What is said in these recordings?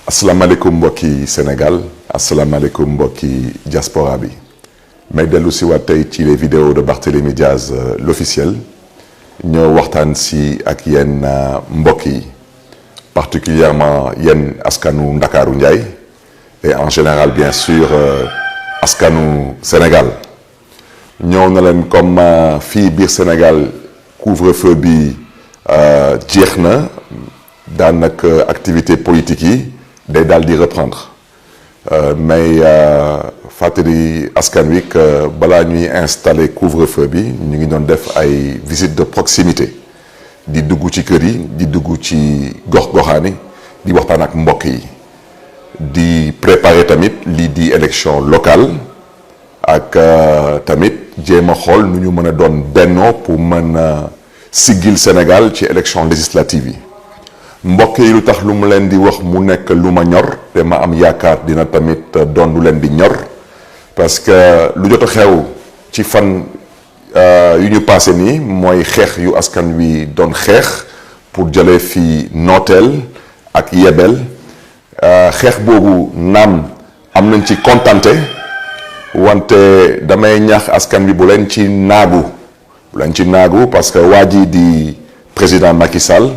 asalaamaaleykum mbokki Sénégal asalaamaaleykum mbokki diaspora bi may dellu si waat tey ci les vidéos de Barthélémy Diaz l'officiel ñoo waxtaan si ak yéen mbokk yi particulièrement yéen askanu Ndakaaru Njaay et en général bien sûr askanu Sénégal ñëw na leen comme fii biir Sénégal couvre-feu bi jeex na daanaka activité politique yi day daal di reprendre mais fàttali askan wi que balaa ñuy installer couvre-feu bi ñu ngi doon def ay visite de proximité di dugg ci kër yi di dugg ci gox-goxaani di waxtaan ak mbokk yi di préparer tamit lii di élection locale ak tamit jéem a xool nu ñu mën a doon bennoo pour mën a siggil Sénégal ci élection législative yi. mbokk yi lu tax lu mu leen di wax mu nekk lu ma ñor te ma am yaakaar dina tamit doon lu leen di ñor parce que lu jot a xew ci fan yu ñu passé nii mooy xeex yu askan wi doon xeex pour jëlee fi nooteel ak yebel xeex boobu naam am nañ ci kontante wante damay ñaax askan wi bu leen ci naagu parce que waa ji di président Macky Sall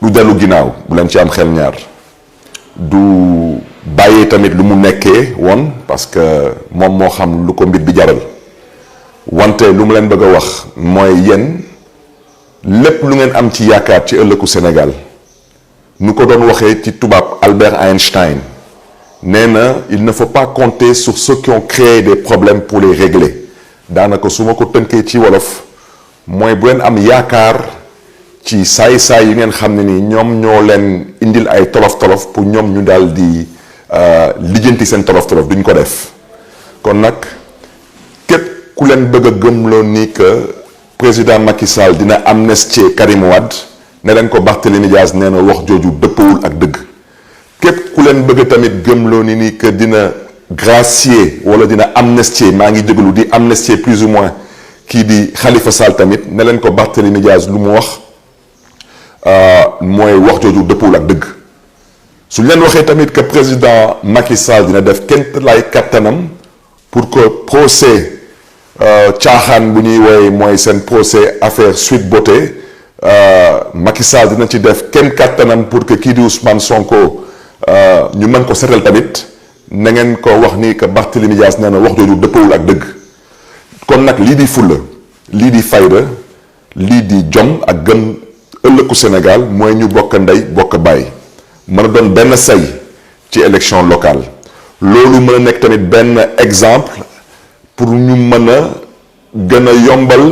du dellu ginnaaw bu leen ci am xel ñaar du bàyyee tamit lu mu nekkee woon parce que moom moo xam lu ko mbir bi jaral wante lu mu leen bëgg a wax mooy yéen lépp lu ngeen am ci yaakaar ci ëllëgu Sénégal nu ko doon waxee ci tubaab Albert Einstein nee na il ne faut pas compter sur ceux qui ont créé des problèmes pour les régler daanaka su ma ko tënkee ci wolof mooy bu leen am yaakaar ci saay-saay yi ngeen xam ne ni ñoom ñoo leen indil ay tolof-tolof pour ñoom ñu daal di lijjanti seen tolof-tolof duñ ko def kon nag képp ku leen bëgg a gëmloo ni que président Macky Sall dina amnistier Karim Wade ne leen ko Barthélémy Diaz nee na wax jooju dëppawul ak dëgg képp ku leen bëgg tamit gëmloo ni que dina gracier wala dina amnistier maa ngi jégalu di amnistier plus ou moins kii di Khalifa Sall tamit ne leen ko Barthélémy Diaz lu mu wax mooy wax jooju dëppul ak dëgg su leen waxee tamit que président Macky Sall dina def kenn lay kattanam pour que procès caaxaan bu ñuy woowee mooy seen procès affaire Sweet Beauté Macky Sall dina ci def kenn kattanam pour que kii di Ousmane Sonko ñu mën ko setal tamit na ngeen ko wax ni que Barthélémy Diaz nee na wax jooju dëppul ak dëgg kon nag lii di fulla lii di fayda lii di jom ak gëm ëllëgu Sénégal mooy ñu bokk ndey bokk baay mën a doon benn say ci élection locale loolu mën a nekk tamit benn exemple pour ñu mën a gën a yombal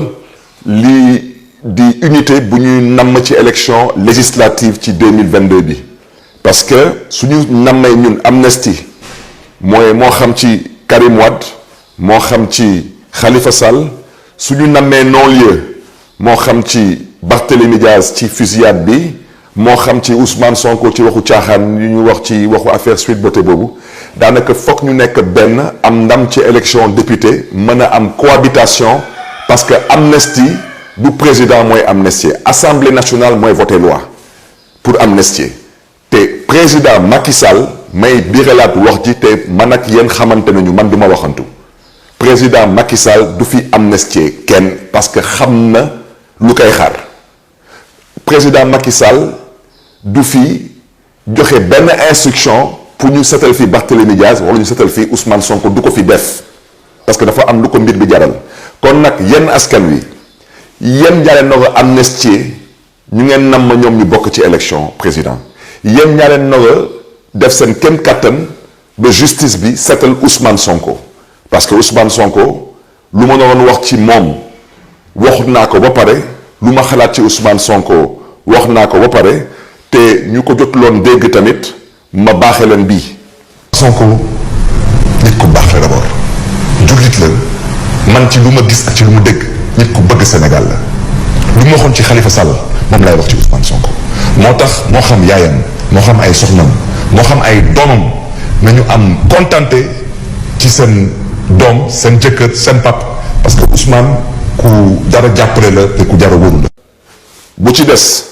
lii di unité bu ñuy namm ci élection législative ci 2022 bi parce que suñu nammee ñun amnistie mooy moo xam ci Karim Wade moo xam ci Khalifa Sall suñu nammee non-lieu moo xam ci Barthélémy Diaz ci fusillade bi moo xam ci Ousmane Sonko ci waxu caaxaan yu ñu wax ci waxu affaire Sweet Beauté boobu daanaka foog ñu nekk benn am ndam ci élection député mën a am cohabitation parce que amnistie du président mooy amnistier assemblée nationale mooy voter loi pour amnistier te président Macky Sall may biralaat wax ji te man ak yéen xamante nañu man du ma waxantu président Macky Sall du fi amnistier kenn parce que xam na lu koy xaar président Macky Sall du fi joxe benn instruction pour ñu setal fi Barthélémy Diaz wala ñu setal fi Ousmane Sonko du ko fi def parce que dafa am lu ko mbir bi jaral kon nag yenn askan wi yéen ñaa leen nar a amnistier ñu ngeen nam ma ñoom ñu bokk ci élection président yéen ñaa leen nar a def seen kenn kattan ba justice bi setal Ousmane Sonko parce que Ousmane Sonko lu ma doon wax ci moom waxut naa ko ba pare lu ma xalaat ci Ousmane Sonko wax naa ko ba pare te ñu ko jotuloon dégg tamit ma baaxee leen bii. Sonko nit ku baax la d'abord jullit la man ci lu ma gis ak ci lu mu dégg nit ku bëgg Sénégal la lu ma waxoon ci Khalifa Sall moom lay wax ci Ousmane Sonko moo tax moo xam yaayam moo xam ay soxnam moo xam ay doomam nañu am kontante ci seen doom seen jëkkër seen pap parce que Ousmane ku dara jàppale la te ku dara wóoru la bu ci des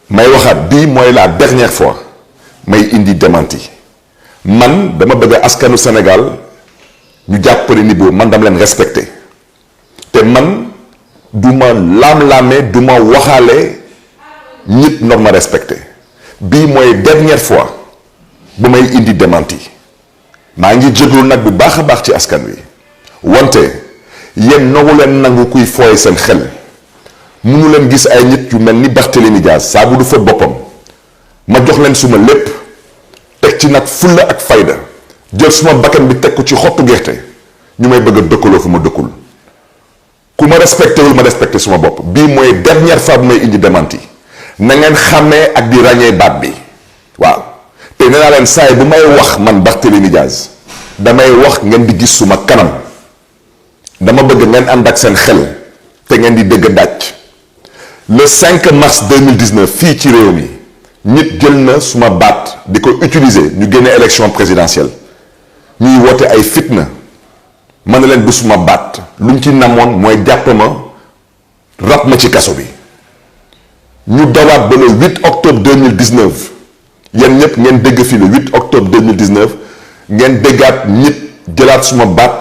may waxaat bii mooy la dernière fois may indi démenti man dama bëgg askanu Sénégal ñu jàppale ni boobu man dama leen respecté te man du ma laam-laame du ma waxaale ñit nor ma respecté bii mooy dernière fois bu may indi démenti maa ngi jéglu nag bu baax a baax ci askan wi wante yéen noogu leen nangu kuy fooye seen xel munu leen gis ay nit yu mel ni Barthélémy Dias saa bu du fa boppam ma jox leen suma lépp teg ci nag fulla ak fayda jël suma bakkan bi teg ko ci xottu gerte ñu may bëgg a dëkkaloo fu ma dëkkul ku ma respecté wul ma respecté suma bopp bii mooy dernière fois bu may indi démenti na ngeen xàmmee ak di ràññee baat bi waaw te nee naa leen saay bu may wax man Barthélémy Dias damay wax ngeen di gis suma kanam dama bëgg ngeen ànd ak seen xel te ngeen di dëgg dàcc le 5 mars 2019 fii ci réew mi nit jël na suma baat di ko utiliser ñu génne élection présidentielle ñuy woote ay fitna mën na leen du suma baat lu ñu ci namoon mooy jàpp ma rab ma ci kaso bi ñu dawaat ba le 8 octobre 2019 yéen ñëpp ngeen dégg fii le 8 octobre 2019 ngeen déggaat nit jëlaat suma baat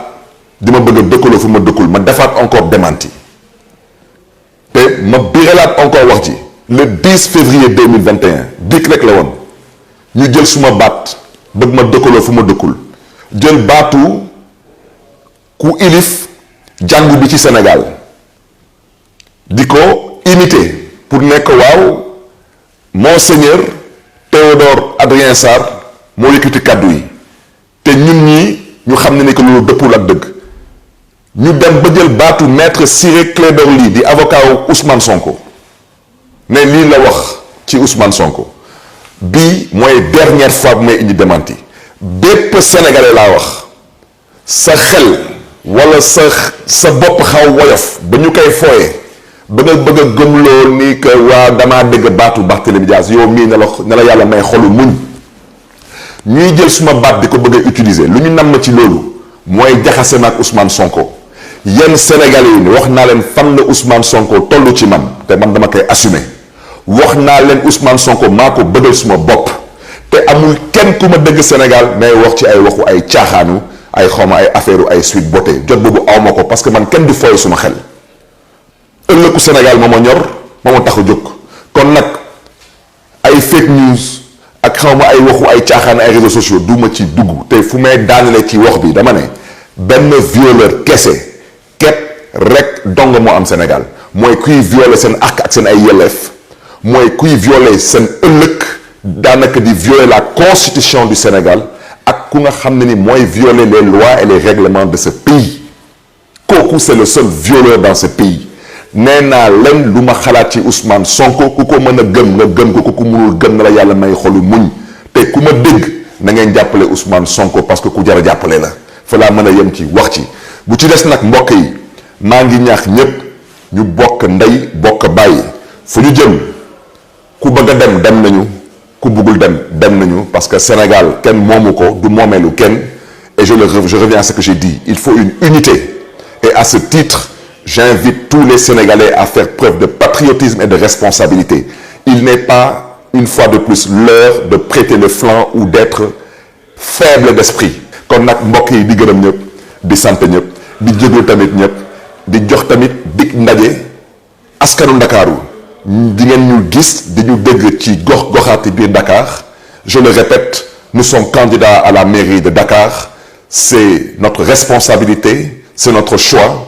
di ma bëgg a dëkkaloo fu ma dëkkul ma defaat encore démenti te ma biralaat encore wax ji le 10 février 2021 dik rek la woon ñu jël suma baat bëgg ma dëkkaloo fu ma dëkkul jël baatu ku ilif jàngu bi ci Sénégal di ko imiter pour nekk waaw Monseigneur Théodore Adrien Sarr moo yëkkati kàddu yi te ñun ñii ñu xam ne ni que loolu dëppul ak dëgg ñu dem ba jël baatu maître Ciré Clédor Ly di avocat wu Ousmane Sonko ne lii la wax ci Ousmane Sonko bii mooy dernière fois bu may indi démenti bépp sénégalais laa wax sa xel wala sa bopp xaw woyof ba ñu koy fooyee ba nga bëgg a gëmloo ni que waa damaa dégg baatu Barthélémy Dias yow mii ne la yàlla may xolu muñ ñuy jël suma baat di ko bëgg a utiliser lu ñu namm ci loolu mooy jaxase na ak Ousmane Sonko yenn sénégalais yi ni wax naa leen fan la Ousmane Sonko toll ci man te man dama koy assumer wax naa leen Ousmane Sonko maa ko bëggal suma bopp te amul kenn ku ma dëgg Sénégal may wax ci ay waxu ay caaxaanu ay xawma ay affaire ay suite beauté jot boobu awma ko parce que man kenn du fooy suma xel ëllëgu Sénégal moo ma ñor moo ma tax a jóg kon nag ay fake news ak xawma ay waxu ay caaxaan ay réseaux sociaux du ma ci dugg te fu may daanale ci wax bi dama ne benn violeur kese képp rek dong moo am Sénégal mooy kuy violer seen àq ak seen ay yelleef mooy kuy violer seen ëllëg daanaka di violer la constitution du Sénégal ak ku nga xam ne ni mooy violer les lois et les règlements de ce pays kooku c'est le seul violeur dans ce pays nee naa leen lu ma xalaat ci Ousmane Sonko ku ko mën a gëm nga gëm ko ku ko mënul gëm na la yàlla may xolu muñ te ku ma dégg na ngeen jàppale Ousmane Sonko parce que ku jar a jàppale la fa laa mën a yem ci wax ci bu ci des nag mbokk yi maa ngi ñaax ñépp ñu bokk ndey bokk bàyyi fu ñu jëm ku bëgg a dem nañu ku bëggul dem nañu parce que Sénégal kenn moomu ko du moomeelu kenn et je reviens à ce que j'ai dit il faut une unité et à ce titre j'invite tous les Sénégalais à faire preuve de patriotisme et de responsabilité il n'est pas une fois de plus l'heure de prêter le flanc ou d'être faible d'esprit kon nag mbokk yi di gërëm ñëpp di sant ñëpp di jéglu tamit ñëpp di jox tamit dig ndaje askanu Ndakaaru di ngeen ñu gis di ñu dégg ci gox-goxaati biir Dakar je le répète nous sommes candidats à la mairie de Dakar c'est notre responsabilité c'est notre choix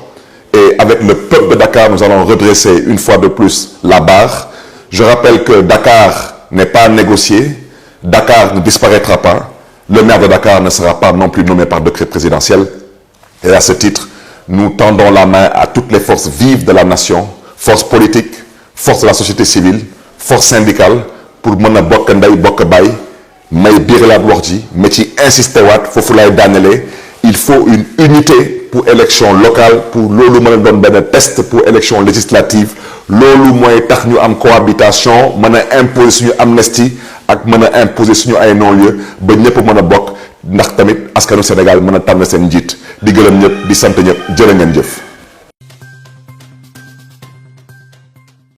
et avec le peuple de Dakar nous allons redresser une fois de plus la barre je rappelle que Dakar n'est pas négocié Dakar ne disparaîtra pas le maire de Dakar ne sera pas non plus nommé par décret présidentiel et à ce titre nous tendons la main à toutes les forces vives de la nation forces politiques force de la société civile force syndicale pour mën a bokk ndey bokk baay may biiralaat wax ji mais ci insister waat foofu lay daanelee il faut une unité pour élection locale pour loolu mën a doon benn test pour élection législative loolu mooy tax ñu am cohabitation mën a imposer suñu amnistie ak mën a imposer suñu ay non-lieu ba ñëpp mën a bokk ndax tamit askanu Sénégal mën a tànn seen njiit di gërëm ñëpp di sant ñëpp jërë ngeen jëf